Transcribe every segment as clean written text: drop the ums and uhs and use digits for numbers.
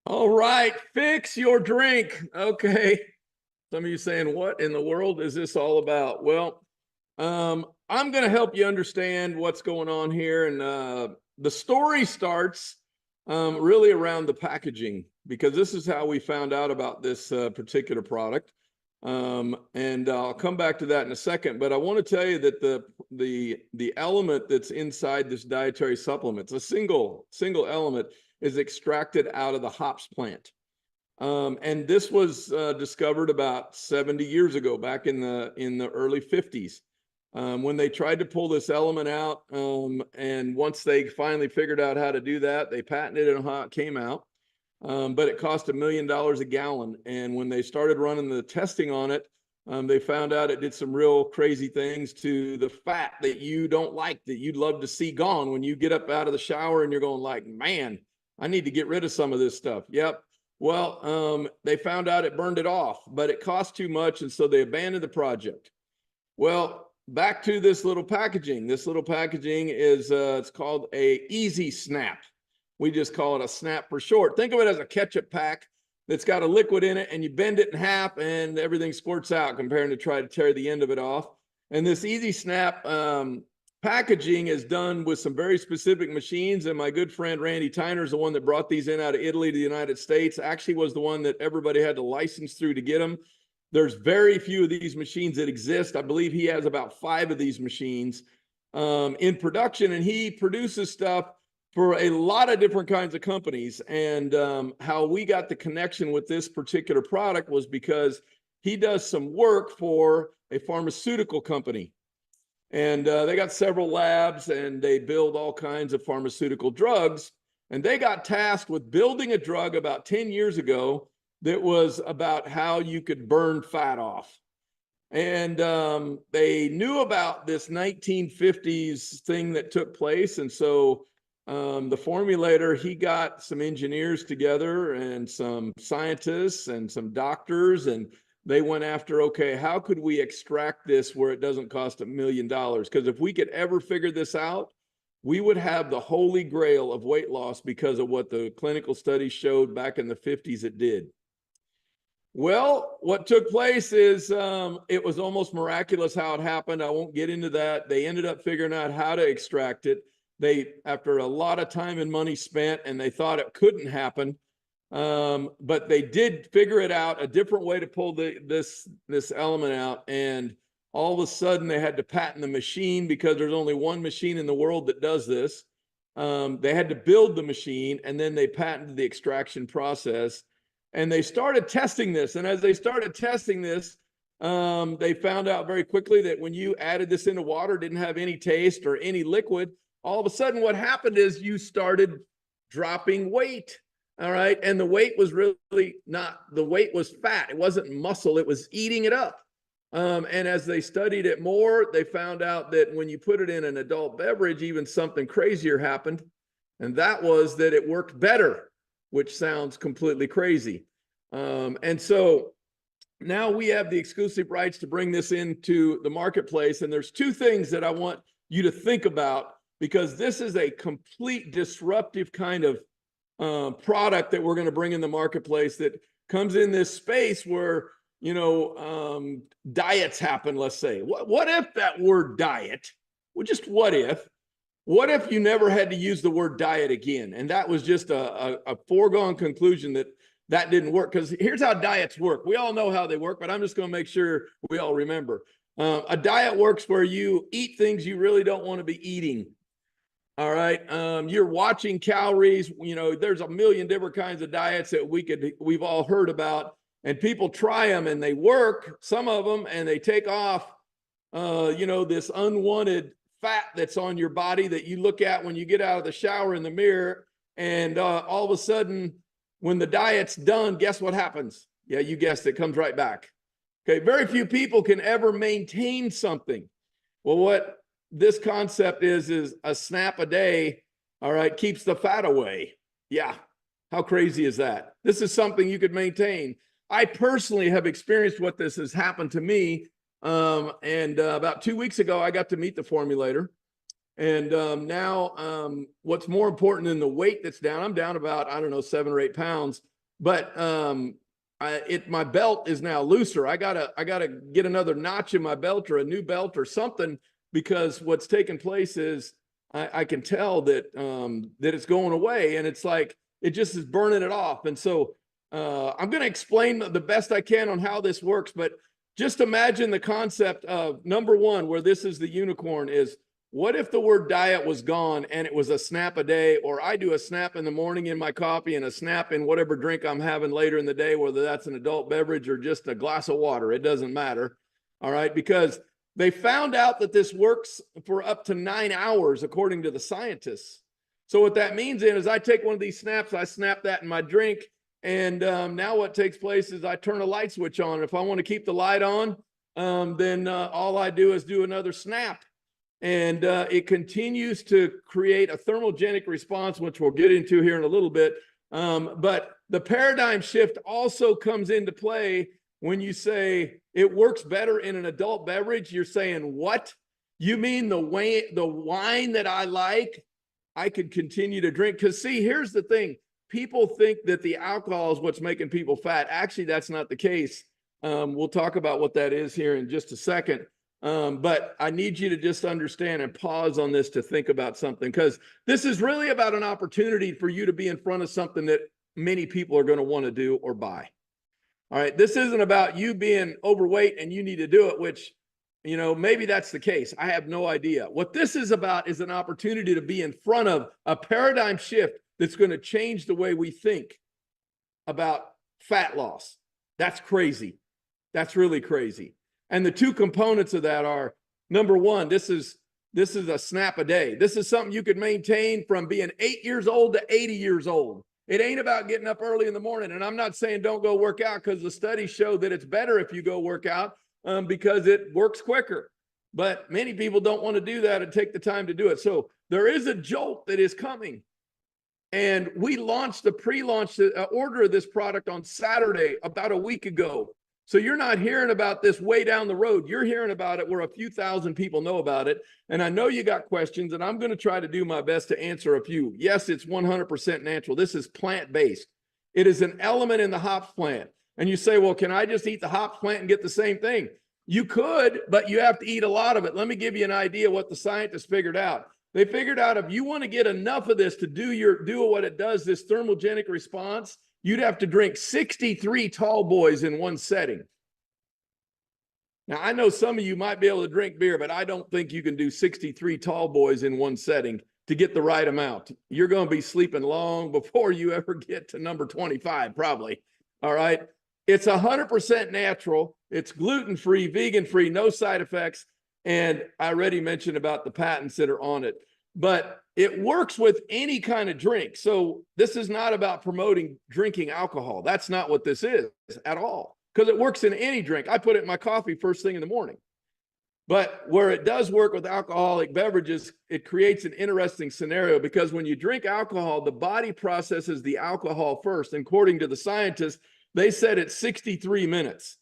All right, fix your drink. Okay. Some of you saying, what in the world is this all about? Well, I'm going to help you understand what's going on here. And the story starts really around the packaging, because this is how we found out about this particular product. And I'll come back to that in a second. But I want to tell you that the element that's inside this dietary supplement, it's a single element, is extracted out of the hops plant. And this was discovered about 70 years ago, back in the early 50s, when they tried to pull this element out. And once they finally figured out how to do that, they patented it and how it came out. But it cost $1 million a gallon. And when they started running the testing on it, they found out it did some real crazy things to the fat that you don't like, that you'd love to see gone when you get up out of the shower and you're going like, man, I need to get rid of some of this stuff. Yep. Well, they found out it burned it off, but it cost too much, and so they abandoned the project. Well, back to this little packaging. This little packaging is, it's called a Easy Snap. We just call it a snap for short. Think of it as a ketchup pack that's got a liquid in it, and you bend it in half and everything squirts out, comparing to try to tear the end of it off. And this Easy Snap packaging is done with some very specific machines. And my good friend Randy Tyner is the one that brought these in out of Italy to the United States. Actually was the one that everybody had to license through to get them. There's very few of these machines that exist. I believe he has about 5 of these machines in production, and he produces stuff for a lot of different kinds of companies. And how we got the connection with this particular product was because he does some work for a pharmaceutical company. And they got several labs, and they build all kinds of pharmaceutical drugs. And they got tasked with building a drug about 10 years ago that was about how you could burn fat off. And they knew about this 1950s thing that took place. And so the formulator, he got some engineers together and some scientists and some doctors, and they went after, okay, how could we extract this where it doesn't cost $1 million? Because if we could ever figure this out, we would have the holy grail of weight loss, because of what the clinical studies showed back in the 50s it did. Well, what took place is it was almost miraculous how it happened. I won't get into that. They ended up figuring out how to extract it. They, after a lot of time and money spent, and they thought it couldn't happen, but they did figure it out, a different way to pull this element out. And all of a sudden they had to patent the machine, because there's only one machine in the world that does this. They had to build the machine, and then they patented the extraction process, and they started testing this. And as they started testing this, they found out very quickly that when you added this into water, didn't have any taste or any liquid. All of a sudden what happened is you started dropping weight. All right. And the weight was really not, the weight was fat. It wasn't muscle. It was eating it up. And as they studied it more, they found out that when you put it in an adult beverage, even something crazier happened. And that was that it worked better, which sounds completely crazy. And so now we have the exclusive rights to bring this into the marketplace. And there's 2 things that I want you to think about, because this is a complete disruptive kind of product that we're going to bring in the marketplace, that comes in this space where, you know, diets happen, let's say. What if that word diet, well, just what if you never had to use the word diet again? And that was just a foregone conclusion that didn't work. Because here's how diets work. We all know how they work, but I'm just going to make sure we all remember. A diet works where you eat things you really don't want to be eating. All right. You're watching calories. You know, there's a million different kinds of diets that we've all heard about, and people try them and they work, some of them, and they take off, you know, this unwanted fat that's on your body that you look at when you get out of the shower in the mirror. And all of a sudden, when the diet's done, guess what happens? Yeah, you guessed it, comes right back. Okay. Very few people can ever maintain something. Well, what this concept is a snap a day, all right, keeps the fat away. Yeah. How crazy is that? This is something you could maintain. I personally have experienced what this has happened to me. About 2 weeks ago, I got to meet the formulator. And now what's more important than the weight that's down, I'm down about, I don't know, 7 or 8 pounds. but my belt is now looser. I gotta get another notch in my belt or a new belt or something, because what's taking place is I can tell that that it's going away, and it's like it just is burning it off. And so I'm going to explain the best I can on how this works, but just imagine the concept of number one, where this is the unicorn, is what if the word diet was gone and it was a snap a day, or I do a snap in the morning in my coffee and a snap in whatever drink I'm having later in the day, whether that's an adult beverage or just a glass of water, it doesn't matter. All right. Because they found out that this works for up to 9 hours, according to the scientists. So what that means is I take one of these snaps, I snap that in my drink, and now what takes place is I turn a light switch on. If I want to keep the light on, then all I do is do another snap. And it continues to create a thermogenic response, which we'll get into here in a little bit. But the paradigm shift also comes into play when you say it works better in an adult beverage. You're saying, what? You mean the wine that I like, I could continue to drink? Because see, here's the thing. People think that the alcohol is what's making people fat. Actually, that's not the case. We'll talk about what that is here in just a second. But I need you to just understand and pause on this to think about something, because this is really about an opportunity for you to be in front of something that many people are going to want to do or buy. All right. This isn't about you being overweight and you need to do it, which, you know, maybe that's the case. I have no idea. What this is about is an opportunity to be in front of a paradigm shift that's going to change the way we think about fat loss. That's crazy. That's really crazy. And the two components of that are, number one, this is a snap a day. This is something you could maintain from being 8 years old to 80 years old. It ain't about getting up early in the morning. And I'm not saying don't go work out, because the studies show that it's better if you go work out because it works quicker. But many people don't want to do that and take the time to do it. So there is a jolt that is coming. And we launched the pre-launch order of this product on Saturday, about a week ago. So you're not hearing about this way down the road. You're hearing about it where a few thousand people know about it. And I know you got questions, and I'm going to try to do my best to answer a few. Yes, it's 100% natural. This is plant-based. It is an element in the hops plant. And you say, well, can I just eat the hops plant and get the same thing? You could, but you have to eat a lot of it. Let me give you an idea what the scientists figured out. They figured out if you want to get enough of this to do what it does, this thermogenic response, you'd have to drink 63 tall boys in one setting. Now, I know some of you might be able to drink beer, but I don't think you can do 63 tall boys in one setting to get the right amount. You're going to be sleeping long before you ever get to number 25, probably. All right. It's 100% natural. It's gluten-free, vegan-free, no side effects. And I already mentioned about the patents that are on it. But it works with any kind of drink. So this is not about promoting drinking alcohol. That's not what this is at all, because it works in any drink. I put it in my coffee first thing in the morning. But where it does work with alcoholic beverages, it creates an interesting scenario, because when you drink alcohol, the body processes the alcohol first. And according to the scientists, they said it's 63 minutes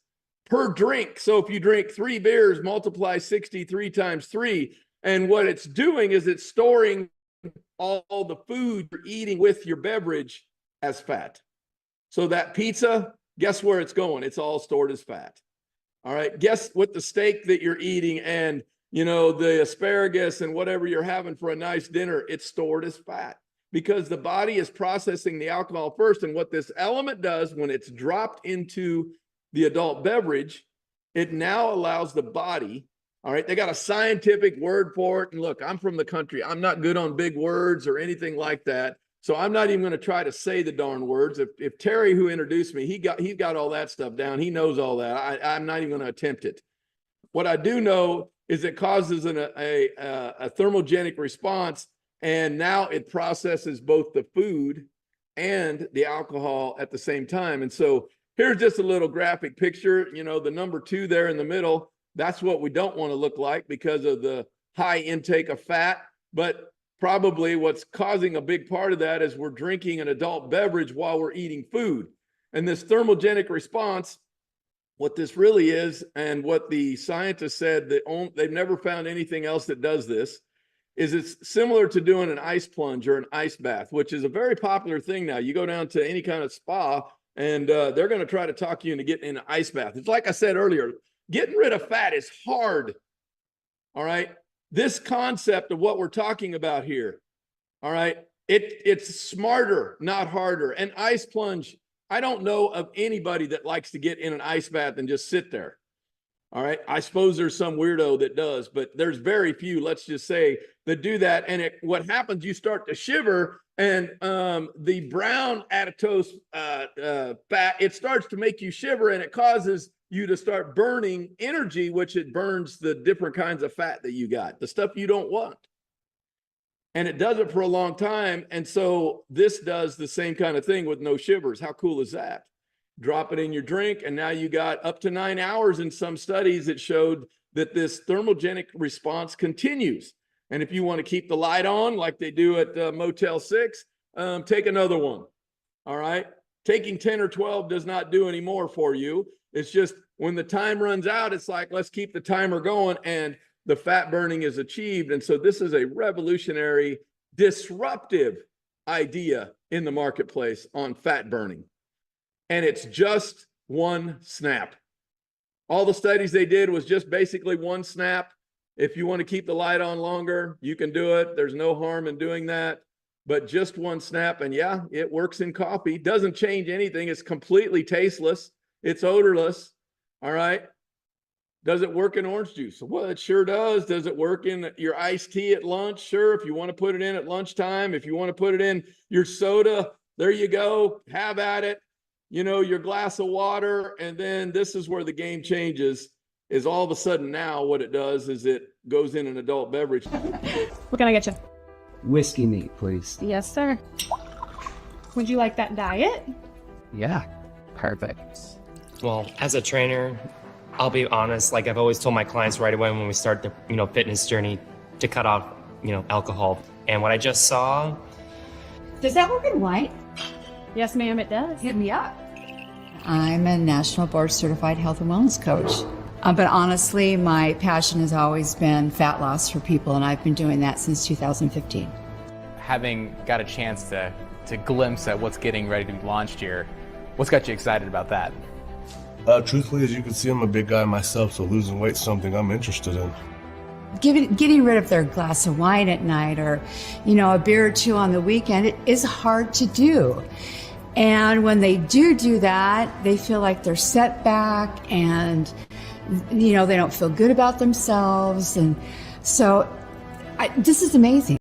per drink. So if you drink 3 beers, multiply 63 times 3. And what it's doing is it's storing all the food you're eating with your beverage as fat. So that pizza, guess where it's going? It's all stored as fat. All right. Guess what the steak that you're eating and, you know, the asparagus and whatever you're having for a nice dinner, it's stored as fat, because the body is processing the alcohol first. And what this element does when it's dropped into the adult beverage, it now allows the body. All right. They got a scientific word for it. And look, I'm from the country. I'm not good on big words or anything like that. So I'm not even going to try to say the darn words. If Terry, who introduced me, he got all that stuff down. He knows all that. I'm not even going to attempt it. What I do know is it causes a thermogenic response. And now it processes both the food and the alcohol at the same time. And so here's just a little graphic picture. You know, the number 2 there in the middle, that's what we don't want to look like because of the high intake of fat. But probably what's causing a big part of that is we're drinking an adult beverage while we're eating food. And this thermogenic response, what this really is, and what the scientists said, that they've never found anything else that does this, is it's similar to doing an ice plunge or an ice bath, which is a very popular thing now. You go down to any kind of spa, And they're going to try to talk you into getting in an ice bath. It's like I said earlier, getting rid of fat is hard. All right. This concept of what we're talking about here. All right. It's smarter, not harder. An ice plunge. I don't know of anybody that likes to get in an ice bath and just sit there. All right. I suppose there's some weirdo that does, but there's very few, let's just say, that do that. And what happens, you start to shiver, and the brown adipose fat, it starts to make you shiver, and it causes you to start burning energy, which it burns the different kinds of fat that you got, the stuff you don't want. And it does it for a long time. And so this does the same kind of thing with no shivers. How cool is that? Drop it in your drink, and now you got up to 9 hours. In some studies, it showed that this thermogenic response continues. And if you want to keep the light on like they do at Motel 6, take another one. All right. Taking 10 or 12 does not do any more for you. It's just when the time runs out, it's like, let's keep the timer going, and the fat burning is achieved. And so this is a revolutionary, disruptive idea in the marketplace on fat burning. And it's just one snap. All the studies they did was just basically one snap. If you want to keep the light on longer, you can do it. There's no harm in doing that, but just one snap. And yeah, it works in coffee. Doesn't change anything. It's completely tasteless. It's odorless. All right. Does it work in orange juice? Well, it sure does. Does it work in your iced tea at lunch? Sure. If you want to put it in at lunchtime, if you want to put it in your soda, there you go. Have at it. You know, your glass of water. And then this is where the game changes, is all of a sudden now what it does is it goes in an adult beverage. What can I get you? Whiskey neat, please. Yes, sir. Would you like that diet? Yeah, perfect. Well, as a trainer, I'll be honest, like I've always told my clients right away when we start the, fitness journey to cut off, alcohol. And what I just saw. Does that work in white? Yes, ma'am, it does. Hit me up. I'm a national board certified health and wellness coach. But honestly, my passion has always been fat loss for people, and I've been doing that since 2015. Having got a chance to glimpse at what's getting ready to be launched here, what's got you excited about that? Truthfully, as you can see, I'm a big guy myself, so losing weight's something I'm interested in. Getting rid of their glass of wine at night, or, a beer or two on the weekend, it is hard to do. And when they do that, they feel like they're set back, and they don't feel good about themselves. And so this is amazing.